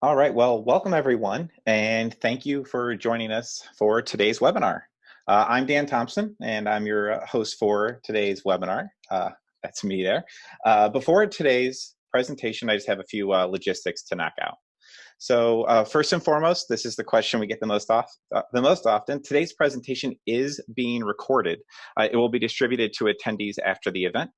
All right, well, welcome everyone, and thank you for joining us for today's webinar. I'm Dan Thompson, and I'm your host for today's webinar. That's me there. Before today's presentation, I just have a few logistics to knock out. So first and foremost, this is the question we get the most often. Today's presentation is being recorded. It will be distributed to attendees after the event.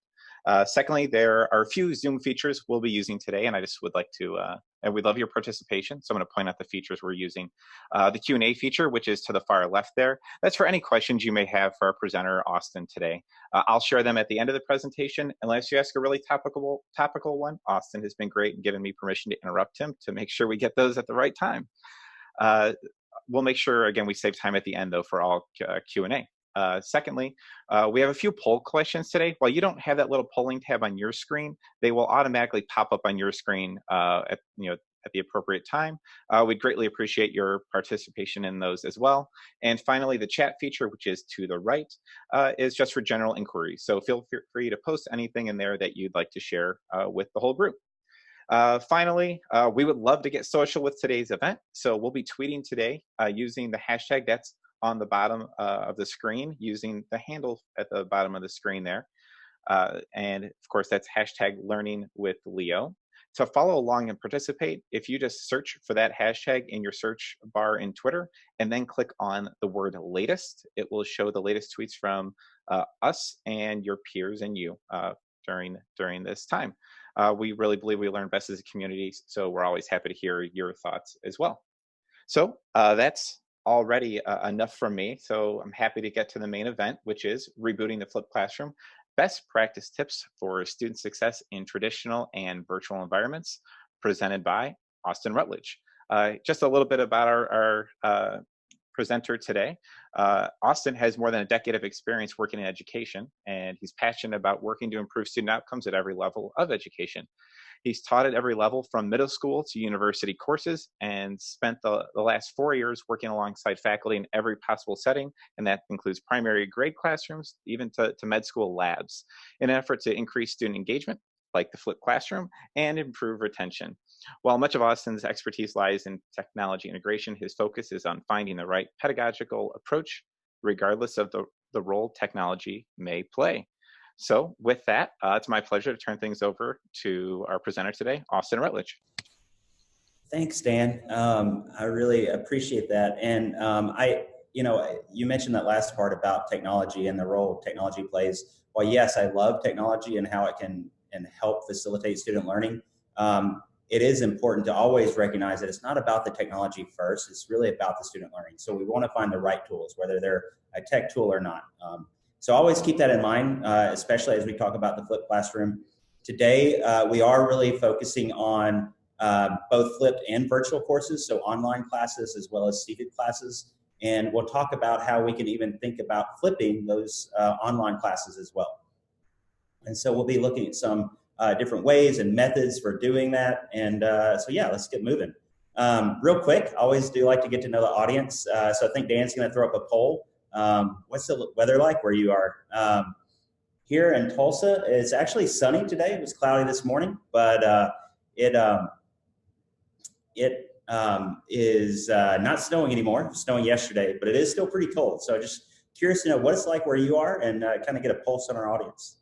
Secondly, there are a few Zoom features we'll be using today, and I just would like to, and we'd love your participation. So I'm going to point out the features we're using. The Q&A feature, which is to the far left there, that's for any questions you may have for our presenter, Austin, today. I'll share them at the end of the presentation, unless you ask a really topical one. Austin has been great in giving me permission to interrupt him to make sure we get those at the right time. We'll make sure, again, we save time at the end, though, for all Q&A. Secondly, we have a few poll questions today. While you don't have that little polling tab on your screen, they will automatically pop up on your screen at the appropriate time. We'd greatly appreciate your participation in those as well. And finally, the chat feature, which is to the right, is just for general inquiries. So feel free to post anything in there that you'd like to share with the whole group. Finally, we would love to get social with today's event. So we'll be tweeting today using the hashtag that's on the bottom of the screen, using the handle at the bottom of the screen there. And of course, that's hashtag learning with Leo. To follow along and participate, if you just search for that hashtag in your search bar in Twitter, and then click on the word latest, it will show the latest tweets from us and your peers and you during this time. We really believe we learn best as a community, so we're always happy to hear your thoughts as well. So that's already enough from me, so I'm happy to get to the main event, which is Rebooting the Flipped Classroom, Best Practice Tips for Student Success in Traditional and Virtual Environments, presented by Austin Rutledge. Just a little bit about our presenter today. Austin has more than a decade of experience working in education, and he's passionate about working to improve student outcomes at every level of education. He's taught at every level from middle school to university courses, and spent the last 4 years working alongside faculty in every possible setting, and that includes primary grade classrooms, even to med school labs, in an effort to increase student engagement, like the flipped classroom, and improve retention. While much of Austin's expertise lies in technology integration, his focus is on finding the right pedagogical approach, regardless of the role technology may play. So with that, it's my pleasure to turn things over to our presenter today, Austin Rutledge. Thanks, Dan. I really appreciate that. And you mentioned that last part about technology and the role technology plays. While yes, I love technology and how it can help facilitate student learning, it is important to always recognize that it's not about the technology first. It's really about the student learning. So we want to find the right tools, whether they're a tech tool or not. So always keep that in mind, especially as we talk about the flipped classroom. Today, we are really focusing on both flipped and virtual courses, so online classes as well as seated classes. And we'll talk about how we can even think about flipping those online classes as well. And so we'll be looking at some different ways and methods for doing that. And so yeah, let's get moving. Real quick, I always do like to get to know the audience. So I think Dan's going to throw up a poll. What's the weather like where you are? Here in Tulsa, it's actually sunny today. It was cloudy this morning, but it is not snowing anymore. It was snowing yesterday, but it is still pretty cold. So just curious to know what it's like where you are, and kind of get a pulse on our audience.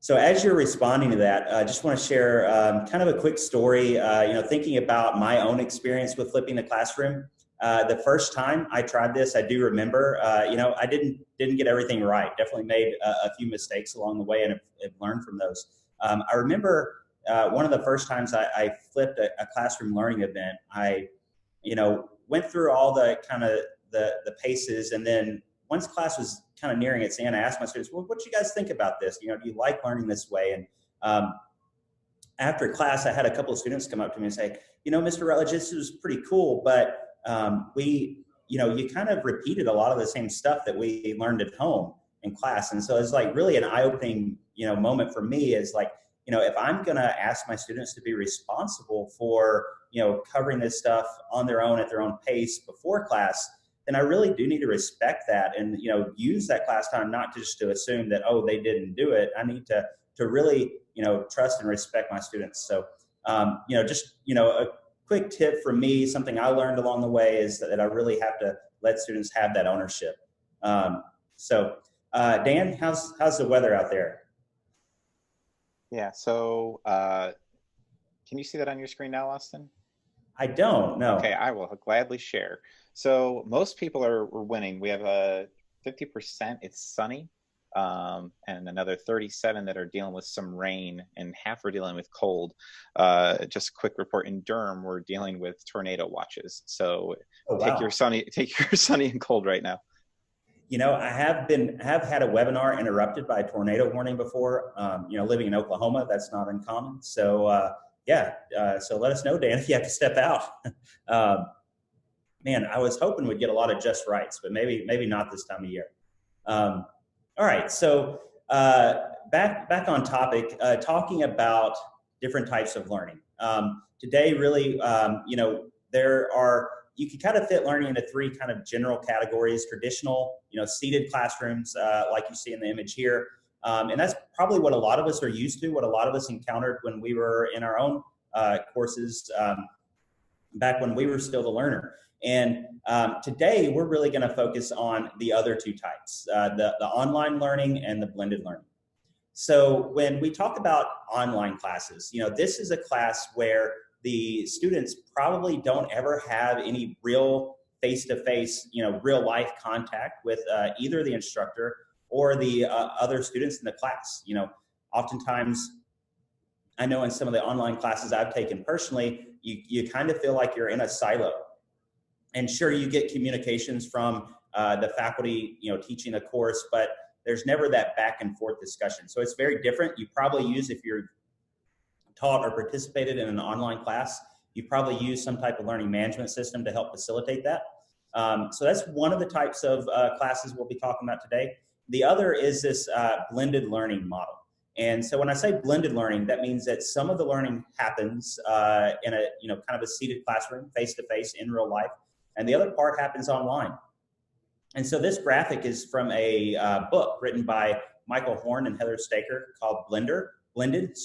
So as you're responding to that, I just want to share kind of a quick story, thinking about my own experience with flipping the classroom. The first time I tried this, I do remember, I didn't get everything right. Definitely made a few mistakes along the way, and have learned from those. I remember one of the first times I flipped a classroom learning event. I, went through all the kind of the paces, and then once class was kind of nearing its end, I asked my students, well, what do you guys think about this? Do you like learning this way? And after class, I had a couple of students come up to me and say, Mr. Rutledge, this was pretty cool, but you kind of repeated a lot of the same stuff that we learned at home in class. And so it's like really an eye-opening, moment for me is like, if I'm going to ask my students to be responsible for, covering this stuff on their own at their own pace before class, then I really do need to respect that and, use that class time, not just to assume that, oh, they didn't do it. I need to really, trust and respect my students. So A quick tip from me, something I learned along the way is that I really have to let students have that ownership. Dan, how's the weather out there? Yeah, so can you see that on your screen now, Austin? I don't know. Okay, I will gladly share. So most people are winning. We have a 50%, it's sunny, and another 37 that are dealing with some rain, and half are dealing with cold. Just a quick report, in Durham, we're dealing with tornado watches. So Oh, take your wow. sunny and cold right now. I have had a webinar interrupted by a tornado warning before. Living in Oklahoma, that's not uncommon. So so let us know, Dan, if you have to step out. Man, I was hoping we'd get a lot of just rights, but maybe not this time of year. All right, so back on topic, talking about different types of learning. Today, really, you can kind of fit learning into three kind of general categories: traditional, seated classrooms, like you see in the image here. And that's probably what a lot of us are used to, what a lot of us encountered when we were in our own courses back when we were still the learner. And today, we're really going to focus on the other two types, the online learning and the blended learning. So when we talk about online classes, this is a class where the students probably don't ever have any real face-to-face, real life contact with either the instructor or the other students in the class. Oftentimes, I know in some of the online classes I've taken personally, you kind of feel like you're in a silo. And sure, you get communications from the faculty, teaching a course, but there's never that back and forth discussion. So it's very different. You probably use, if you're taught or participated in an online class, you probably use some type of learning management system to help facilitate that. So that's one of the types of classes we'll be talking about today. The other is this blended learning model. And so when I say blended learning, that means that some of the learning happens in a kind of a seated classroom, face-to-face in real life, and the other part happens online. And so this graphic is from a book written by Michael Horn and Heather Staker called Blended.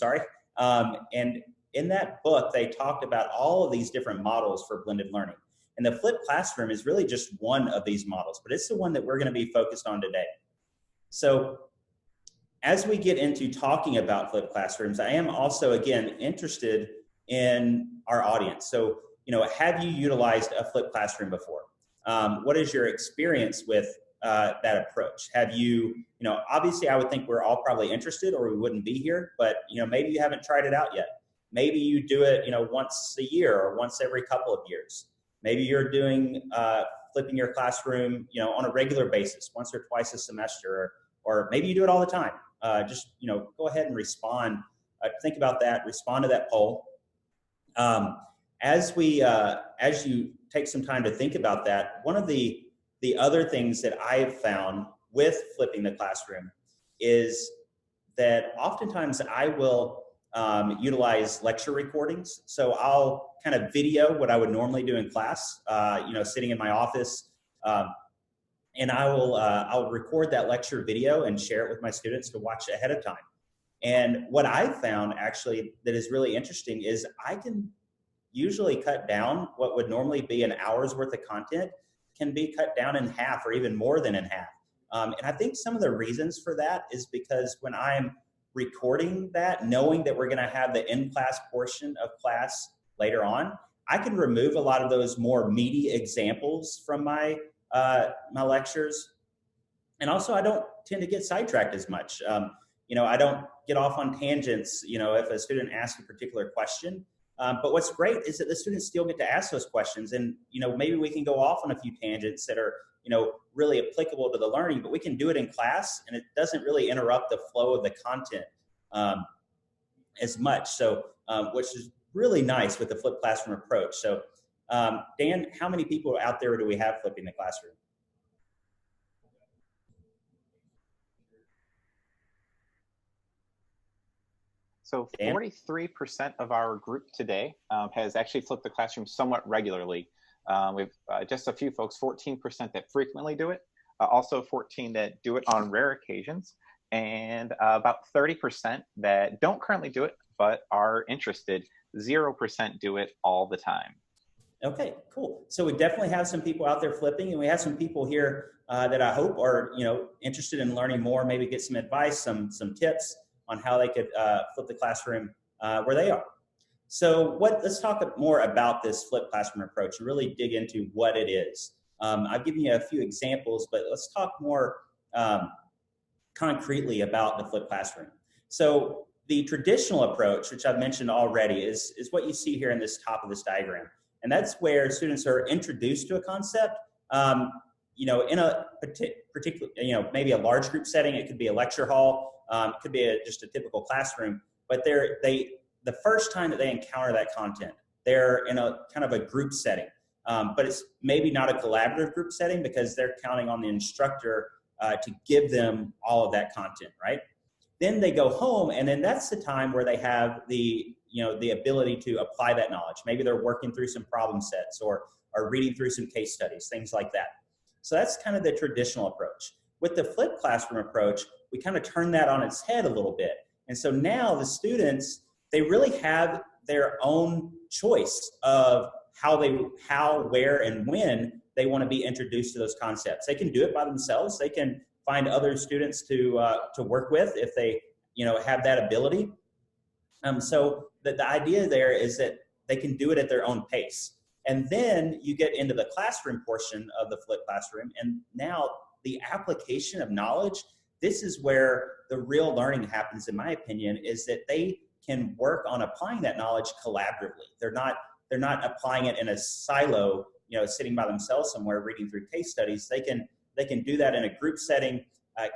And in that book, they talked about all of these different models for blended learning. And the flipped classroom is really just one of these models, but it's the one that we're going to be focused on today. So as we get into talking about flipped classrooms, I am also, again, interested in our audience. So, have you utilized a flipped classroom before? What is your experience with that approach? Have you, obviously I would think we're all probably interested or we wouldn't be here, but, maybe you haven't tried it out yet. Maybe you do it, once a year or once every couple of years. Maybe you're doing, flipping your classroom, on a regular basis, once or twice a semester, or maybe you do it all the time. Just, go ahead and respond. Think about that, respond to that poll. As you take some time to think about that, one of the other things that I've found with flipping the classroom is that oftentimes I will utilize lecture recordings. So I'll kind of video what I would normally do in class, sitting in my office, and I'll record that lecture video and share it with my students to watch ahead of time. And what I've found actually that is really interesting is I can usually cut down what would normally be an hour's worth of content can be cut down in half or even more than in half. And I think some of the reasons for that is because when I'm recording that, knowing that we're going to have the in-class portion of class later on, I can remove a lot of those more meaty examples from my lectures. And also, I don't tend to get sidetracked as much. I don't get off on tangents, if a student asks a particular question. But what's great is that the students still get to ask those questions, and maybe we can go off on a few tangents that are really applicable to the learning, but we can do it in class, and it doesn't really interrupt the flow of the content as much. So, which is really nice with the flipped classroom approach. So, Dan, how many people out there do we have flipping the classroom? So 43% of our group today has actually flipped the classroom somewhat regularly. We've just a few folks, 14% that frequently do it, also 14 that do it on rare occasions, and about 30% that don't currently do it but are interested. 0% do it all the time. Okay, cool. So we definitely have some people out there flipping, and we have some people here that I hope are, interested in learning more, maybe get some advice, some tips on how they could flip the classroom where they are. So let's talk more about this flipped classroom approach and really dig into what it is. I've given you a few examples, but let's talk more concretely about the flipped classroom. So the traditional approach, which I've mentioned already, is what you see here in this top of this diagram. And that's where students are introduced to a concept, in a particular, maybe a large group setting. It could be a lecture hall. It could be just a typical classroom. But the first time that they encounter that content, they're in a kind of a group setting. But it's maybe not a collaborative group setting because they're counting on the instructor to give them all of that content, right? Then they go home, and then that's the time where they have the ability to apply that knowledge. Maybe they're working through some problem sets or reading through some case studies, things like that. So that's kind of the traditional approach. With the flipped classroom approach, we kind of turn that on its head a little bit. And so now the students, they really have their own choice of how, where, and when they want to be introduced to those concepts. They can do it by themselves. They can find other students to work with if they have that ability. So the idea there is that they can do it at their own pace. And then you get into the classroom portion of the flipped classroom, and now the application of knowledge, this is where the real learning happens, in my opinion, is that they can work on applying that knowledge collaboratively. They're not applying it in a silo, sitting by themselves somewhere reading through case studies. They can do that in a group setting,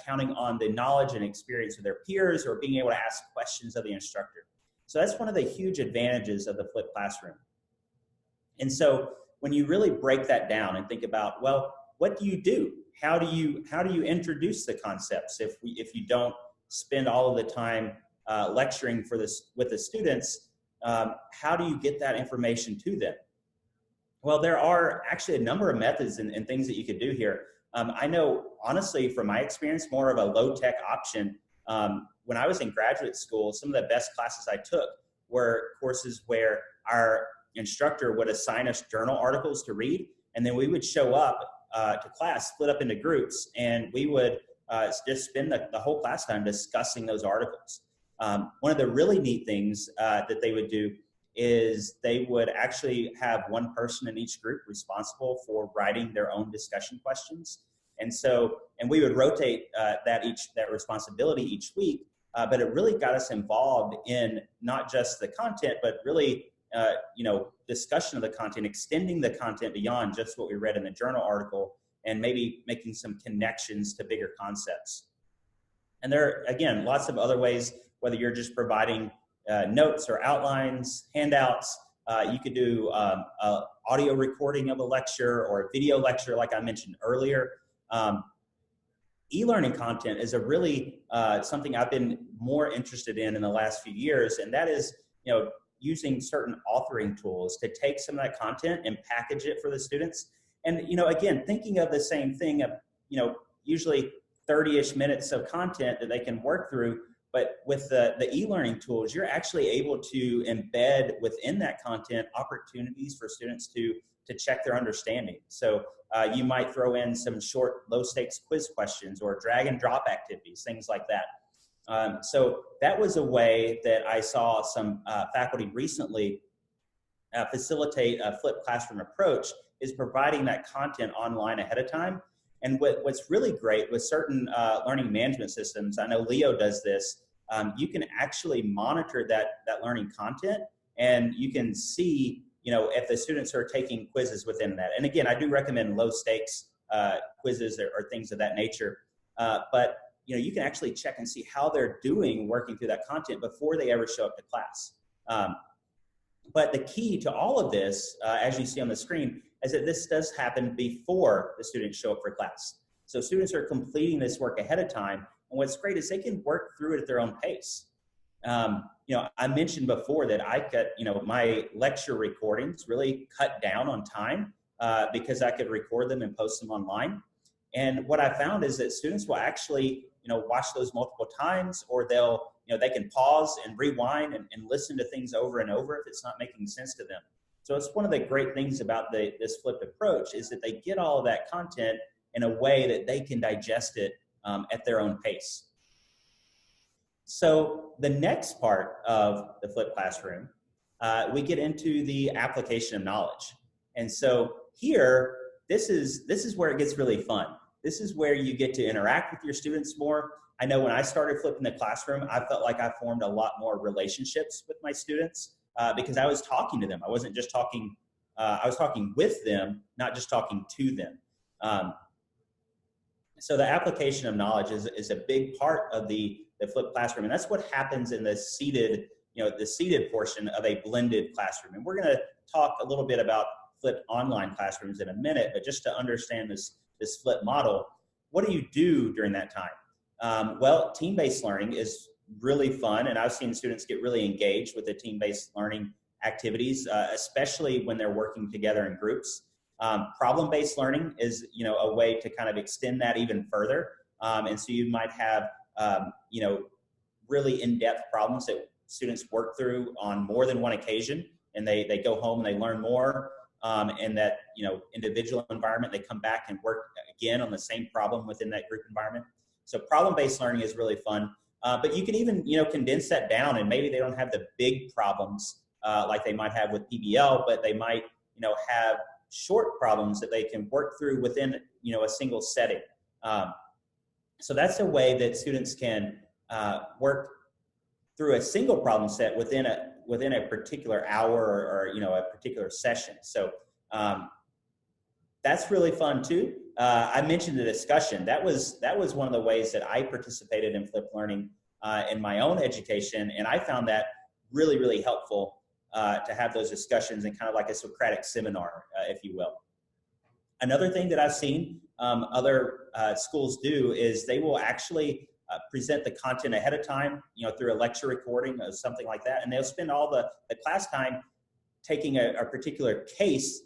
counting on the knowledge and experience of their peers or being able to ask questions of the instructor. So that's one of the huge advantages of the flipped classroom. And so when you really break that down and think about, well, what do you do? How do you introduce the concepts if you don't spend all of the time lecturing with the students? How do you get that information to them? Well, there are actually a number of methods and things that you could do here. I know, honestly, from my experience, more of a low-tech option. When I was in graduate school, some of the best classes I took were courses where our instructor would assign us journal articles to read, and then we would show up to class, split up into groups, and we would just spend the whole class time discussing those articles. One of the really neat things that they would do is they would actually have one person in each group responsible for writing their own discussion questions. And we would rotate that responsibility each week, but it really got us involved in not just the content, but really, discussion of the content, extending the content beyond just what we read in the journal article, and maybe making some connections to bigger concepts. And there are, again, lots of other ways, whether you're just providing notes or outlines, handouts. You could do audio recording of a lecture or a video lecture, like I mentioned earlier. E-learning content is a really something I've been more interested in the last few years, and that is, using certain authoring tools to take some of that content and package it for the students. And, again, thinking of the same thing of, usually 30-ish minutes of content that they can work through, but with the e-learning tools, you're actually able to embed within that content opportunities for students to check their understanding. So you might throw in some short, low-stakes quiz questions or drag and drop activities, things like that. So that was a way that I saw some faculty recently facilitate a flipped classroom approach, is providing that content online ahead of time. And what's really great with certain learning management systems, I know Leo does this, you can actually monitor that learning content, and you can see, if the students are taking quizzes within that. And again, I do recommend low stakes quizzes or things of that nature. But you can actually check and see how they're doing working through that content before they ever show up to class. But the key to all of this, as you see on the screen, is that this does happen before the students show up for class. So students are completing this work ahead of time. And what's great is they can work through it at their own pace. I mentioned before that I cut, my lecture recordings really cut down on time because I could record them and post them online. And what I found is that students will actually, watch those multiple times, or they'll they can pause and rewind and listen to things over and over if it's not making sense to them. So it's one of the great things about this flipped approach is that they get all of that content in a way that they can digest it at their own pace. So the next part of the flipped classroom, we get into the application of knowledge. And so here, this is where it gets really fun. This is where you get to interact with your students more. I know when I started flipping the classroom, I felt like I formed a lot more relationships with my students because I was talking to them. I wasn't just talking, I was talking with them, not just talking to them. So the application of knowledge is a big part of the flipped classroom. And that's what happens in the seated portion of a blended classroom. And we're going to talk a little bit about flipped online classrooms in a minute, but just to understand this flipped model, what do you do during that time? Well, team-based learning is really fun, and I've seen students get really engaged with the team-based learning activities, especially when they're working together in groups. Problem-based learning is, a way to kind of extend that even further. And so you might have, really in-depth problems that students work through on more than one occasion, and they go home and they learn more. In that, individual environment, they come back and work again on the same problem within that group environment. So problem-based learning is really fun. But you can even, condense that down, and maybe they don't have the big problems like they might have with PBL, but they might, have short problems that they can work through within, a single setting. So that's a way that students can work through a single problem set within a particular hour or a particular session. So that's really fun too. I mentioned the discussion. That was one of the ways that I participated in flipped learning in my own education, and I found that really, really helpful to have those discussions and kind of like a Socratic seminar, if you will. Another thing that I've seen other schools do is they will actually present the content ahead of time, through a lecture recording or something like that, and they'll spend all the class time taking a particular case.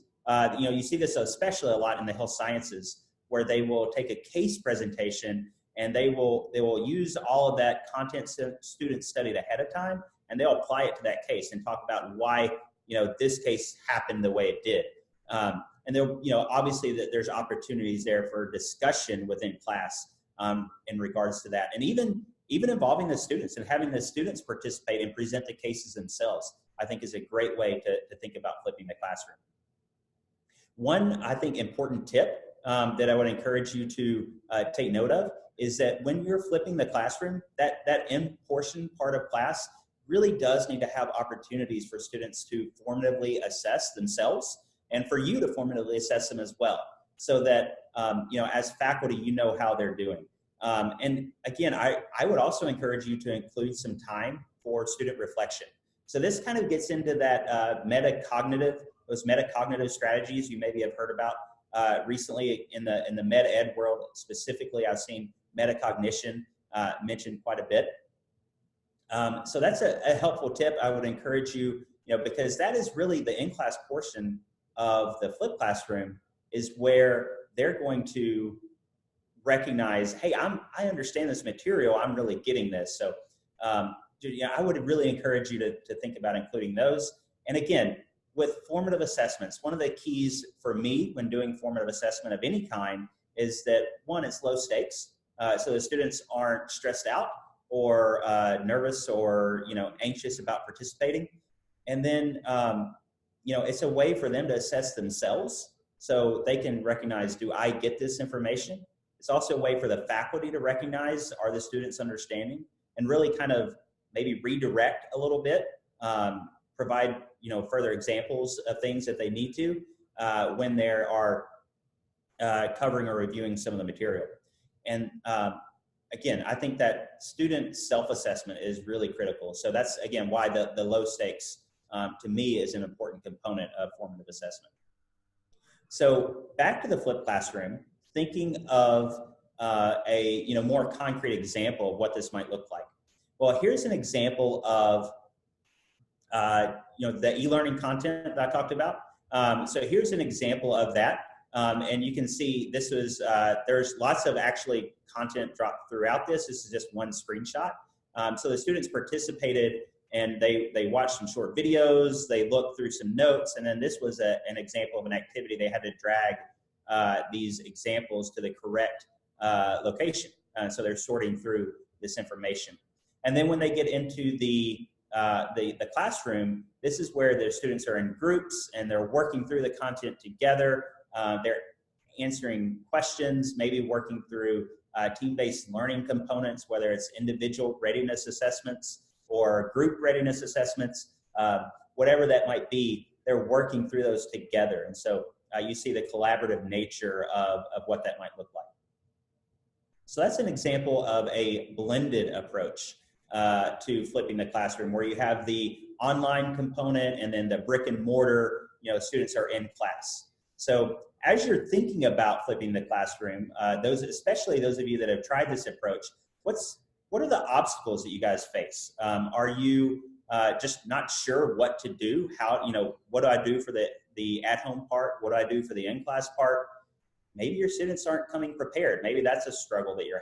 You see this especially a lot in the health sciences, where they will take a case presentation and they will use all of that content students studied ahead of time, and they'll apply it to that case and talk about why this case happened the way it did. And they'll obviously that there's opportunities there for discussion within class in regards to that, and even involving the students and having the students participate and present the cases themselves, I think is a great way to think about flipping the classroom. One, I think, important tip that I would encourage you to take note of is that when you're flipping the classroom, that in-portion part of class really does need to have opportunities for students to formatively assess themselves and for you to formatively assess them as well, so that, as faculty, you know how they're doing. And again, I would also encourage you to include some time for student reflection. So this kind of gets into that those metacognitive strategies you maybe have heard about recently in the med ed world. Specifically, I've seen metacognition mentioned quite a bit. So that's a helpful tip. I would encourage you, because that is really the in-class portion of the flipped classroom, is where they're going to recognize, hey, I understand this material, I'm really getting this. So I would really encourage you to think about including those. And again, with formative assessments, one of the keys for me when doing formative assessment of any kind is that, one, it's low stakes. So the students aren't stressed out or nervous or anxious about participating. And then it's a way for them to assess themselves, so they can recognize, do I get this information? It's also a way for the faculty to recognize, are the students understanding, and really kind of maybe redirect a little bit, provide further examples of things that they need to when they are covering or reviewing some of the material. And again, I think that student self-assessment is really critical. So that's, again, why the low stakes to me is an important component of formative assessment. So back to the flipped classroom, thinking of a more concrete example of what this might look like. Well, here's an example of the e-learning content that I talked about. So here's an example of that. And you can see this was, there's lots of actually content dropped throughout this. This is just one screenshot. So the students participated, and they watched some short videos, they looked through some notes, and then this was an example of an activity. They had to drag these examples to the correct location. So they're sorting through this information. And then when they get into the classroom, this is where the students are in groups and they're working through the content together. They're answering questions, maybe working through team-based learning components, whether it's individual readiness assessments or group readiness assessments, whatever that might be, they're working through those together. And so you see the collaborative nature of what that might look like. So that's an example of a blended approach to flipping the classroom, where you have the online component and then the brick and mortar, students are in class. So as you're thinking about flipping the classroom, especially those of you that have tried this approach, what are the obstacles that you guys face? Are you just not sure what to do? What do I do for the at-home part? What do I do for the in-class part? Maybe your students aren't coming prepared. Maybe that's a struggle that you're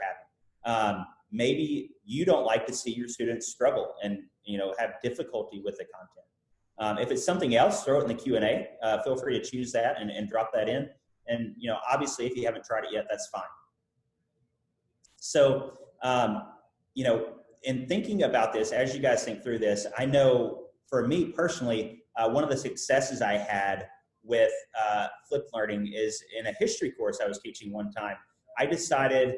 having. Maybe you don't like to see your students struggle and have difficulty with the content. If it's something else, throw it in the Q&A. Feel free to choose that and drop that in. And obviously, if you haven't tried it yet, that's fine. So, in thinking about this, as you guys think through this, I know for me personally, one of the successes I had with flipped learning is in a history course I was teaching one time. I decided,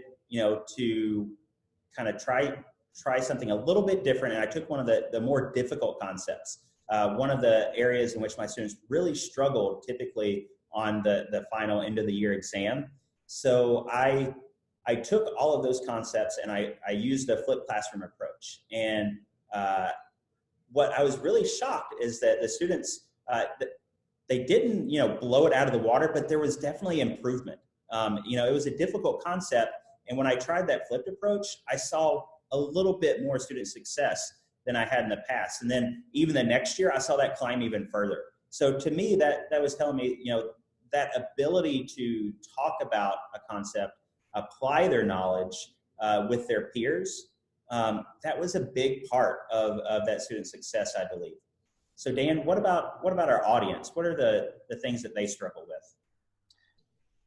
to kind of try something a little bit different, and I took one of the more difficult concepts. One of the areas in which my students really struggled typically on the final end of the year exam. So I took all of those concepts and I used a flipped classroom approach. And what I was really shocked is that the students, they didn't, blow it out of the water, but there was definitely improvement. It was a difficult concept. And when I tried that flipped approach, I saw a little bit more student success than I had in the past. And then even the next year, I saw that climb even further. So to me, that was telling me, that ability to talk about a concept, apply their knowledge with their peers, that was a big part of that student success, I believe. So Dan, what about our audience? What are the things that they struggle with?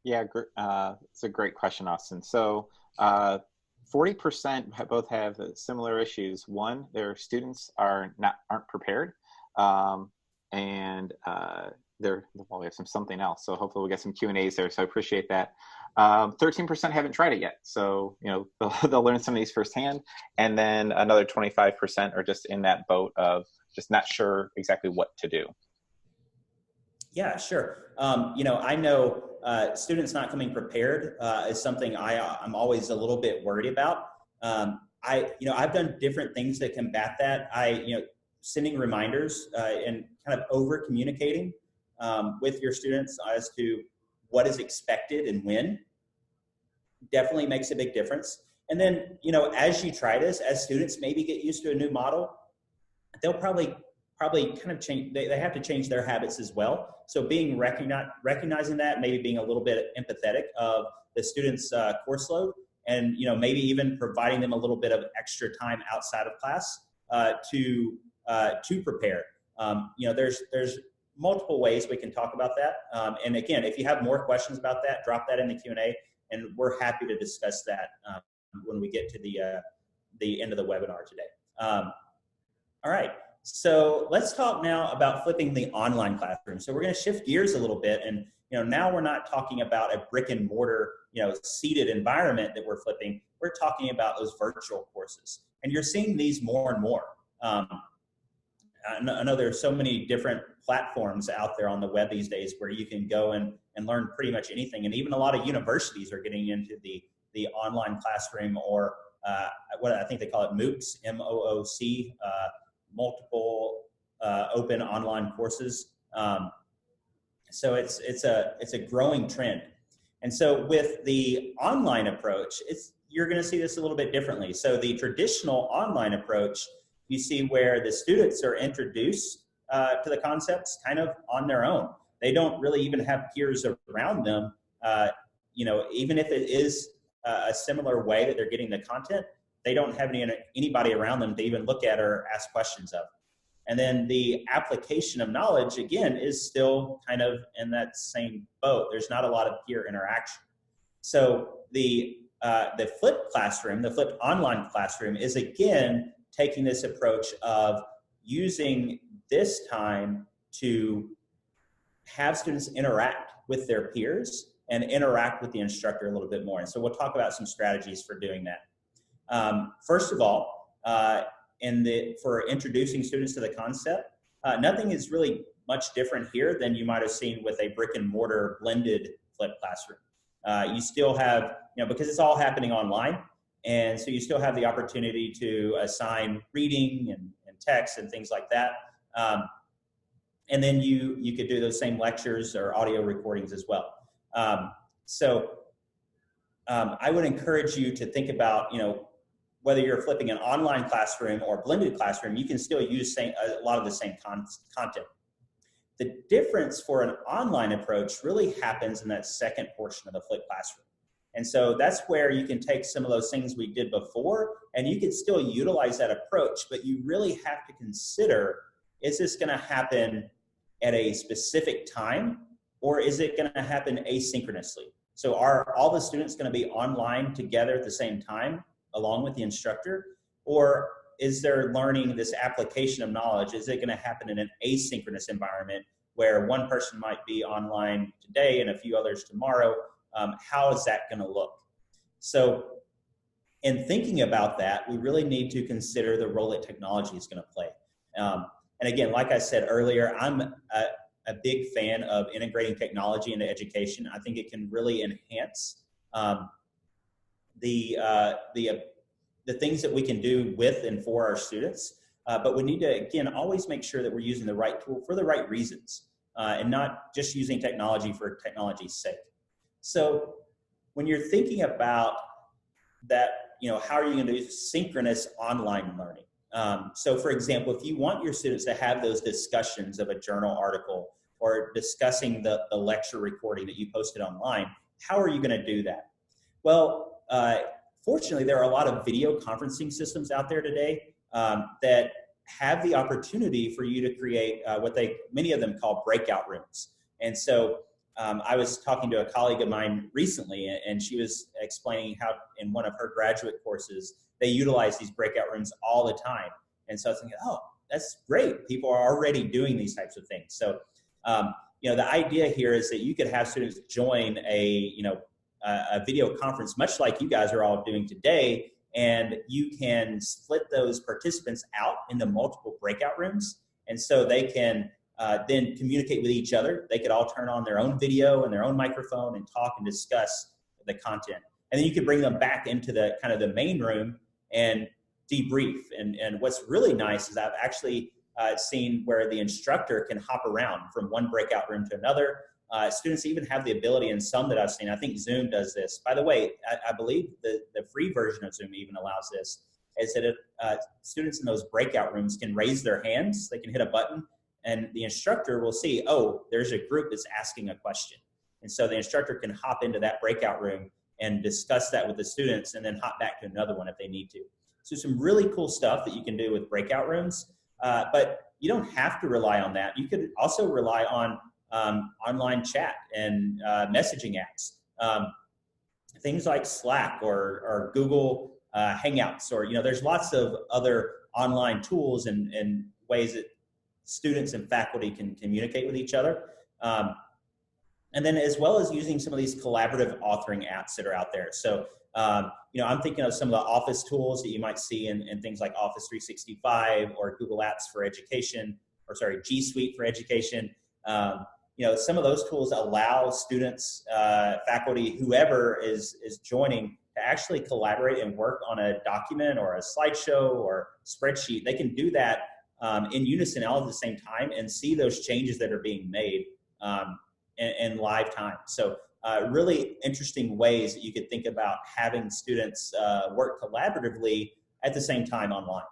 Yeah, it's a great question, Austin. So 40% both have similar issues. One, their students aren't prepared, and we have something else. So hopefully we'll get some Q&As there. So I appreciate that. 13% haven't tried it yet. So, they'll learn some of these firsthand. And then another 25% are just in that boat of just not sure exactly what to do. Yeah, sure. I know students not coming prepared is something I'm always a little bit worried about. I've done different things to combat that. Sending reminders and kind of over communicating with your students as to what is expected and when definitely makes a big difference. And then, as you try this, as students maybe get used to a new model, they'll probably kind of change. They have to change their habits as well. So recognizing that, maybe being a little bit empathetic of the students' course load, and maybe even providing them a little bit of extra time outside of class to prepare. There's multiple ways we can talk about that. And again, if you have more questions about that, drop that in the Q&A, and we're happy to discuss that when we get to the end of the webinar today. All right. So let's talk now about flipping the online classroom. So we're going to shift gears a little bit, and now we're not talking about a brick and mortar, seated environment that we're flipping. We're talking about those virtual courses, and you're seeing these more and more. I know there's so many different platforms out there on the web these days where you can go and learn pretty much anything, and even a lot of universities are getting into the online classroom, or what I think they call it MOOCs, M-O-O-C. Multiple open online courses. So it's a growing trend. And so with the online approach, you're going to see this a little bit differently. So the traditional online approach, you see where the students are introduced to the concepts kind of on their own. They don't really even have peers around them. Even if it is a similar way that they're getting the content, they don't have anybody around them to even look at or ask questions of. And then the application of knowledge, again, is still kind of in that same boat. There's not a lot of peer interaction. So the flipped classroom, the flipped online classroom, is again taking this approach of using this time to have students interact with their peers and interact with the instructor a little bit more. And so we'll talk about some strategies for doing that. First of all, for introducing students to the concept, nothing is really much different here than you might have seen with a brick and mortar blended flipped classroom. You still have, because it's all happening online, and so you still have the opportunity to assign reading and text and things like that. And then you could do those same lectures or audio recordings as well. I would encourage you to think about, whether you're flipping an online classroom or blended classroom, you can still use a lot of the same content. The difference for an online approach really happens in that second portion of the flipped classroom. And so that's where you can take some of those things we did before, and you can still utilize that approach, but you really have to consider, is this going to happen at a specific time, or is it going to happen asynchronously? So are all the students going to be online together at the same time, along with the instructor? Or is there learning, this application of knowledge, is it going to happen in an asynchronous environment where one person might be online today and a few others tomorrow? How is that going to look? So in thinking about that, we really need to consider the role that technology is going to play. And again, like I said earlier, I'm a big fan of integrating technology into education. I think it can really enhance the things that we can do with and for our students. But we need to, again, always make sure that we're using the right tool for the right reasons, and not just using technology for technology's sake. So when you're thinking about that, how are you going to do synchronous online learning? So for example, if you want your students to have those discussions of a journal article or discussing the lecture recording that you posted online, how are you going to do that? Well, fortunately, there are a lot of video conferencing systems out there today that have the opportunity for you to create what many of them call breakout rooms. And so I was talking to a colleague of mine recently, and she was explaining how in one of her graduate courses, they utilize these breakout rooms all the time. And so I was thinking, oh, that's great. People are already doing these types of things. So, the idea here is that you could have students join a video conference, much like you guys are all doing today, and you can split those participants out into multiple breakout rooms. And so they can then communicate with each other. They could all turn on their own video and their own microphone and talk and discuss the content. And then you could bring them back into the kind of the main room and debrief. And what's really nice is I've actually seen where the instructor can hop around from one breakout room to another. Students even have the ability, and some that I've seen, I think Zoom does this. By the way, I believe the free version of Zoom even allows this, is that students in those breakout rooms can raise their hands, they can hit a button, and the instructor will see, oh, there's a group that's asking a question. And so the instructor can hop into that breakout room and discuss that with the students and then hop back to another one if they need to. So some really cool stuff that you can do with breakout rooms, but you don't have to rely on that. You could also rely on online chat and messaging apps, things like Slack or Google Hangouts, or there's lots of other online tools and ways that students and faculty can communicate with each other. And then as well as using some of these collaborative authoring apps that are out there. So, I'm thinking of some of the Office tools that you might see in things like Office 365 or Google Apps for Education, or sorry, G Suite for Education. Some of those tools allow students, faculty, whoever is joining, to actually collaborate and work on a document or a slideshow or spreadsheet. They can do that in unison all at the same time and see those changes that are being made in live time. So really interesting ways that you could think about having students work collaboratively at the same time online.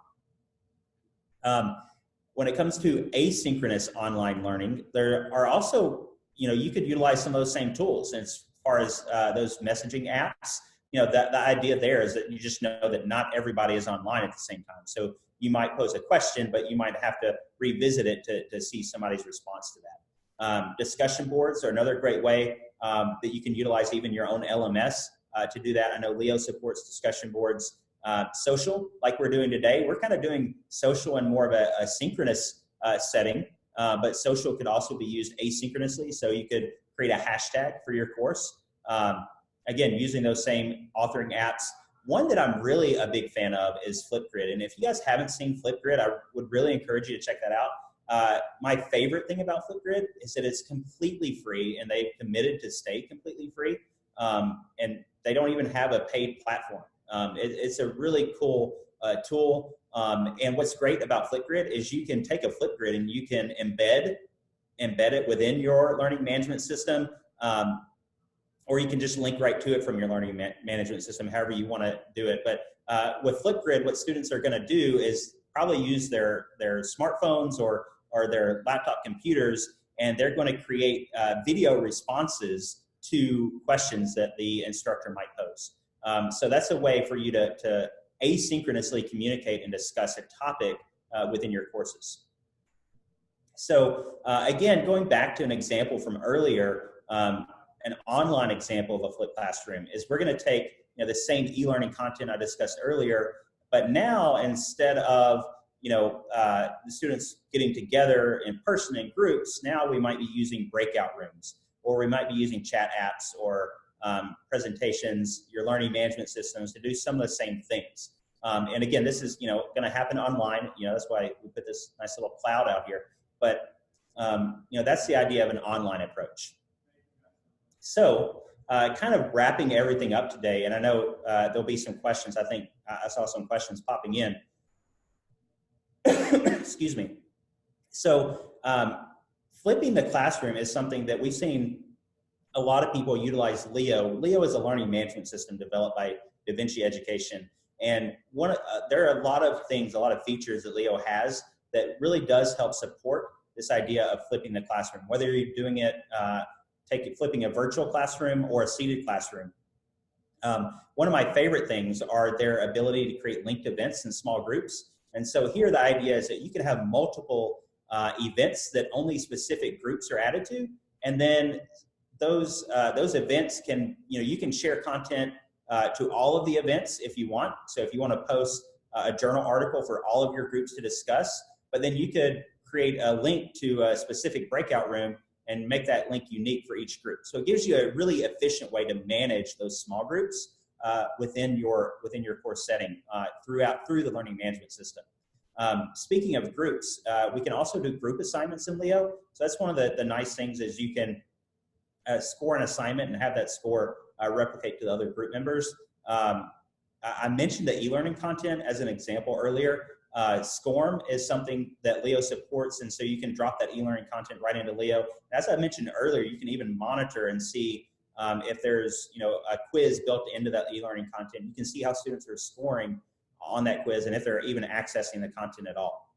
When it comes to asynchronous online learning, there are also, you could utilize some of those same tools as far as those messaging apps. the idea there is that you just know that not everybody is online at the same time. So you might pose a question, but you might have to revisit it to see somebody's response to that. Discussion boards are another great way that you can utilize even your own LMS to do that. I know Leo supports discussion boards. Social, like we're doing today, we're kind of doing social in more of a synchronous setting, but social could also be used asynchronously. So you could create a hashtag for your course. Again, using those same authoring apps. One that I'm really a big fan of is Flipgrid. And if you guys haven't seen Flipgrid, I would really encourage you to check that out. My favorite thing about Flipgrid is that it's completely free, and they've committed to stay completely free. And they don't even have a paid platform. It's a really cool tool. And what's great about Flipgrid is you can take a Flipgrid and you can embed it within your learning management system. Or you can just link right to it from your learning management system, however you want to do it. But with Flipgrid, what students are going to do is probably use their smartphones or their laptop computers, and they're going to create video responses to questions that the instructor might pose. So that's a way for you to asynchronously communicate and discuss a topic within your courses. So again, going back to an example from earlier, an online example of a flipped classroom is we're going to take the same e-learning content I discussed earlier, but now instead of the students getting together in person in groups, now we might be using breakout rooms, or we might be using chat apps or presentations, your learning management systems to do some of the same things. And again, this is going to happen online. That's why we put this nice little cloud out here. But that's the idea of an online approach. So kind of wrapping everything up today, and I know there'll be some questions. I think I saw some questions popping in. Excuse me. So flipping the classroom is something that we've seen a lot of people utilize Leo. Leo is a learning management system developed by DaVinci Education. And there are a lot of things, a lot of features that Leo has that really does help support this idea of flipping the classroom, whether you're doing it flipping a virtual classroom or a seated classroom. One of my favorite things are their ability to create linked events in small groups. And so here the idea is that you can have multiple events that only specific groups are added to, and then those events can, you can share content to all of the events if you want. So if you want to post a journal article for all of your groups to discuss, but then you could create a link to a specific breakout room and make that link unique for each group. So it gives you a really efficient way to manage those small groups within your course setting through the learning management system. Speaking of groups, we can also do group assignments in Leo. So that's one of the nice things is you can score an assignment and have that score replicate to the other group members. I mentioned the e-learning content as an example earlier. SCORM is something that Leo supports, and so you can drop that e-learning content right into Leo. As I mentioned earlier, you can even monitor and see if there's a quiz built into that e-learning content. You can see how students are scoring on that quiz and if they're even accessing the content at all.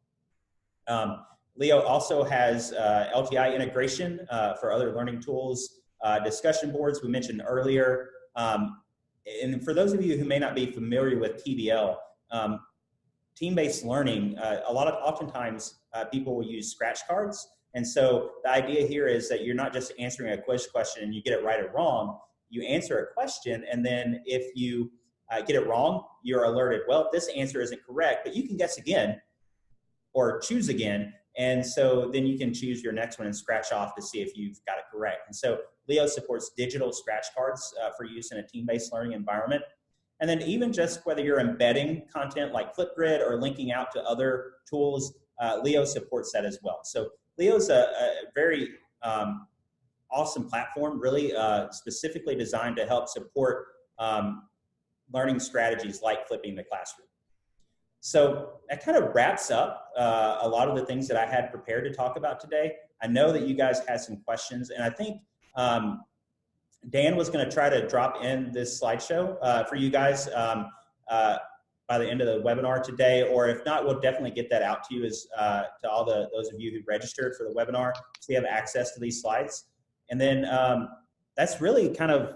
Leo also has LTI integration for other learning tools, discussion boards we mentioned earlier. And for those of you who may not be familiar with TBL, team-based learning, oftentimes people will use scratch cards. And so the idea here is that you're not just answering a quiz question and you get it right or wrong. You answer a question, and then if you get it wrong, you're alerted, well, this answer isn't correct, but you can guess again or choose again. And so then you can choose your next one and scratch off to see if you've got it correct. And so Leo supports digital scratch cards for use in a team-based learning environment. And then even just whether you're embedding content like Flipgrid or linking out to other tools, Leo supports that as well. So Leo's a very awesome platform, really specifically designed to help support learning strategies like flipping the classroom. So that kind of wraps up a lot of the things that I had prepared to talk about today. I know that you guys had some questions, and I think Dan was going to try to drop in this slideshow for you guys by the end of the webinar today, or if not, we'll definitely get that out to you to all those of you who registered for the webinar, so you have access to these slides. And then that's really kind of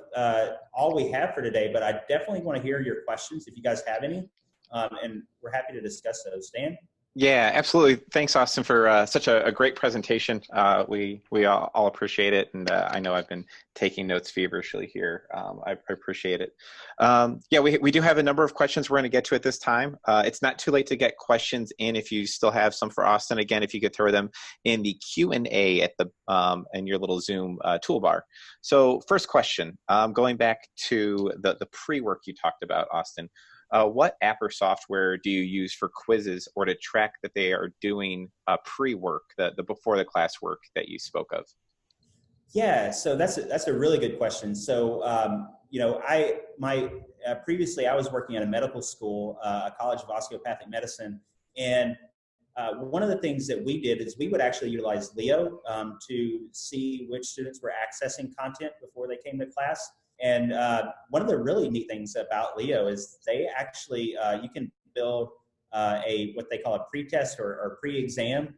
all we have for today, but I definitely want to hear your questions if you guys have any, and we're happy to discuss those. Dan? Yeah, absolutely. Thanks, Austin, for such a great presentation. We all appreciate it, and I know I've been taking notes feverishly here. I appreciate it. Yeah, we do have a number of questions we're going to get to at this time. It's not too late to get questions in if you still have some for Austin. Again, if you could throw them in the Q&A at the in your little Zoom toolbar. So, first question, going back to the pre-work you talked about, Austin. What app or software do you use for quizzes or to track that they are doing pre-work, the before the class work that you spoke of? Yeah, so that's a really good question. So, you know, previously I was working at a medical school, a college of osteopathic medicine, and one of the things that we did is we would actually utilize Leo to see which students were accessing content before they came to class. And one of the really neat things about Leo is they actually, you can build what they call a pre-test or pre-exam,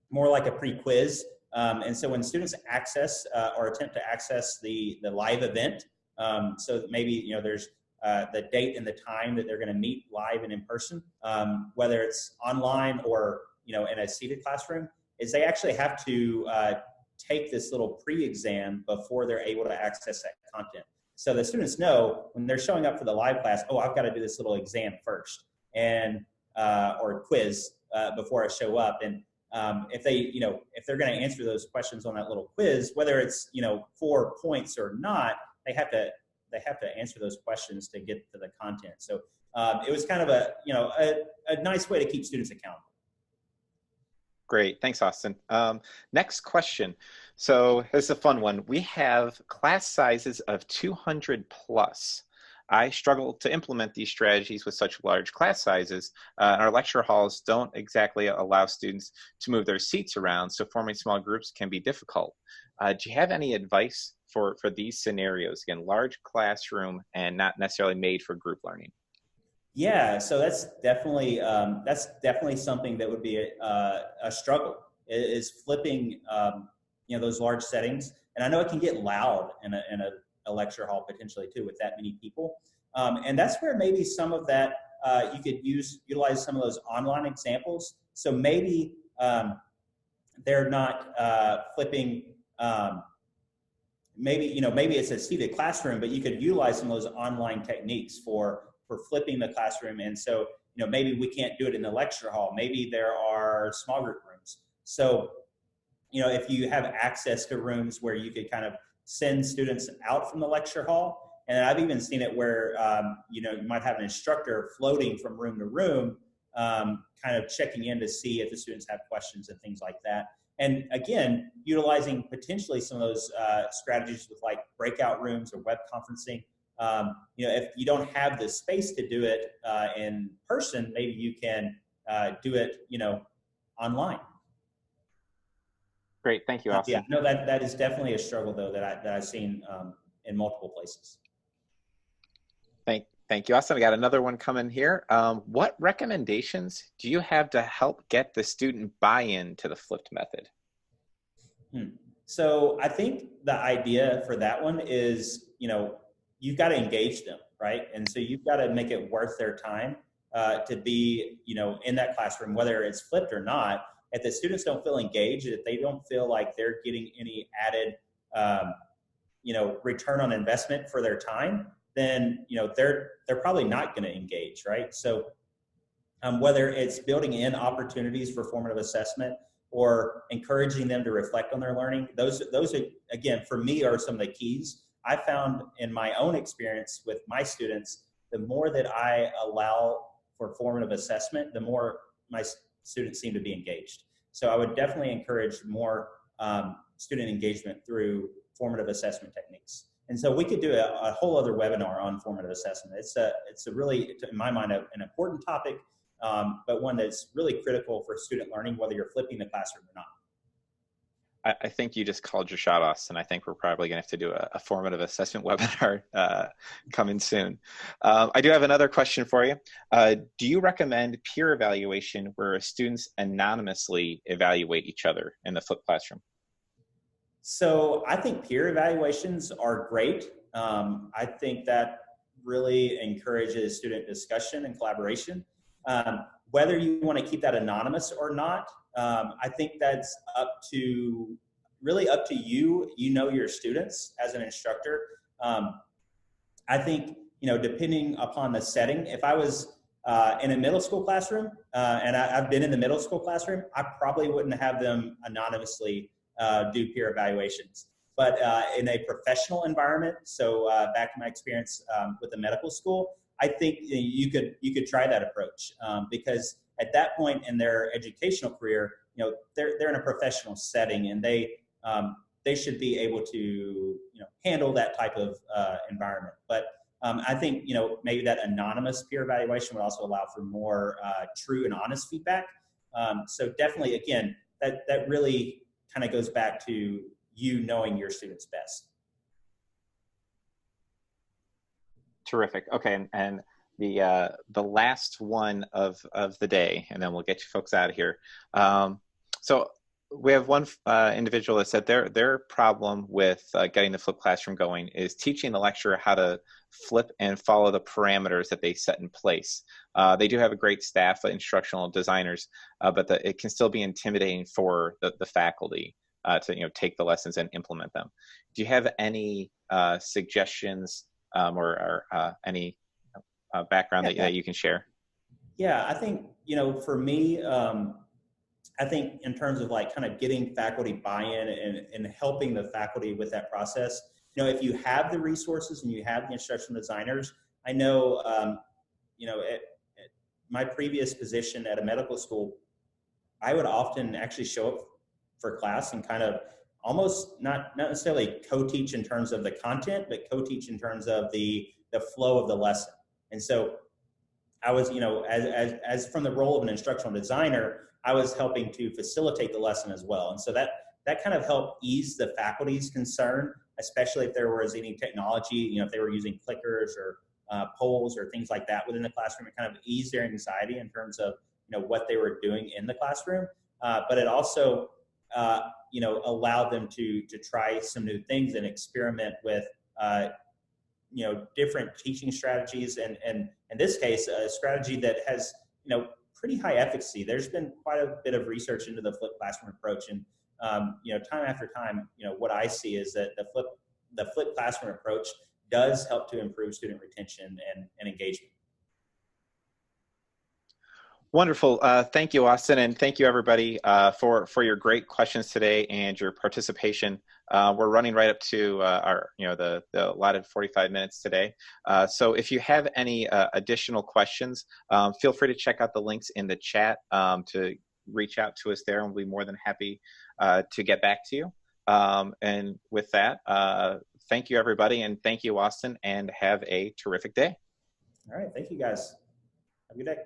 more like a pre-quiz. And so when students access or attempt to access the live event, so that maybe, you know, there's the date and the time that they're going to meet live and in person, whether it's online or, you know, in a seated classroom, is they actually have to take this little pre-exam before they're able to access that content. So the students know when they're showing up for the live class, oh, I've got to do this little exam first, and or quiz before I show up. And if they, you know, if they're going to answer those questions on that little quiz, whether it's, you know, 4 points or not, they have to answer those questions to get to the content. So it was kind of a, you know, a nice way to keep students accountable. Great. Thanks, Austin. Next question. So this is a fun one. We have class sizes of 200 plus. I struggle to implement these strategies with such large class sizes. Our lecture halls don't exactly allow students to move their seats around, so forming small groups can be difficult. Do you have any advice for these scenarios? Again, large classroom and not necessarily made for group learning. Yeah, so that's definitely something that would be a struggle, is flipping you know, those large settings. And I know it can get loud in a lecture hall potentially too with that many people. And that's where maybe some of that you could utilize some of those online examples. So maybe they're not flipping. Maybe, you know, maybe it's a seated classroom, but you could utilize some of those online techniques for flipping the classroom. And so, you know, maybe we can't do it in the lecture hall. Maybe there are small group rooms. So, you know, if you have access to rooms where you could kind of send students out from the lecture hall, and I've even seen it where, you know, you might have an instructor floating from room to room, kind of checking in to see if the students have questions and things like that. And again, utilizing potentially some of those strategies with like breakout rooms or web conferencing. You know, if you don't have the space to do it in person, maybe you can do it, you know, online. Great, thank you, Austin. Yeah, no, that is definitely a struggle though that I've seen in multiple places. Thank you, Austin. I got another one coming here. What recommendations do you have to help get the student buy-in to the flipped method? So I think the idea for that one is, you know, you've got to engage them, right? And so you've got to make it worth their time to be, you know, in that classroom, whether it's flipped or not. If the students don't feel engaged, if they don't feel like they're getting any added, you know, return on investment for their time, then, you know, they're probably not going to engage, right? So whether it's building in opportunities for formative assessment or encouraging them to reflect on their learning, those are, again, for me, are some of the keys. I found in my own experience with my students, the more that I allow for formative assessment, the more my students seem to be engaged. So I would definitely encourage more student engagement through formative assessment techniques. And so we could do a whole other webinar on formative assessment. It's a really, in my mind, an important topic, but one that's really critical for student learning, whether you're flipping the classroom or not. I think you just called your shot, Austin. I think we're probably going to have to do a formative assessment webinar coming soon. I do have another question for you. Do you recommend peer evaluation where students anonymously evaluate each other in the flipped classroom? So I think peer evaluations are great. I think that really encourages student discussion and collaboration. Whether you want to keep that anonymous or not, I think that's really up to you. You know your students as an instructor. I think, depending upon the setting, if I was in a middle school classroom, and I've been in the middle school classroom, I probably wouldn't have them anonymously do peer evaluations. But in a professional environment, so back in my experience with the medical school, I think you could try that approach, because at that point in their educational career, they're in a professional setting, and they should be able to handle that type of environment. But I think maybe that anonymous peer evaluation would also allow for more true and honest feedback. So definitely, again, that really kind of goes back to you knowing your students best. Terrific. Okay, and the last one of the day, and then we'll get you folks out of here. So we have one individual that said their problem with getting the flipped classroom going is teaching the lecturer how to flip and follow the parameters that they set in place. They do have a great staff of instructional designers, but it can still be intimidating for the faculty to take the lessons and implement them. Do you have any suggestions or any background that you can share? Yeah, I think for me, I think in terms of like kind of getting faculty buy-in and helping the faculty with that process, if you have the resources and you have the instructional designers, I know, at my previous position at a medical school, I would often actually show up for class and kind of almost not necessarily co-teach in terms of the content, but co-teach in terms of the flow of the lesson. And so I was, as from the role of an instructional designer, I was helping to facilitate the lesson as well. And so that kind of helped ease the faculty's concern, especially if there was any technology, if they were using clickers or polls or things like that within the classroom. It kind of eased their anxiety in terms of, what they were doing in the classroom. But it also, allowed them to try some new things and experiment with, different teaching strategies. And in this case, a strategy that has, pretty high efficacy. There's been quite a bit of research into the flipped classroom approach, and time after time, what I see is that the flipped classroom approach does help to improve student retention and engagement. Wonderful. Thank you, Austin, and thank you, everybody, for your great questions today and your participation. We're running right up to our, the allotted 45 minutes today. So if you have any additional questions, feel free to check out the links in the chat to reach out to us there, and we'll be more than happy to get back to you. And with that, thank you, everybody, and thank you, Austin, and have a terrific day. All right. Thank you, guys. Have a good day.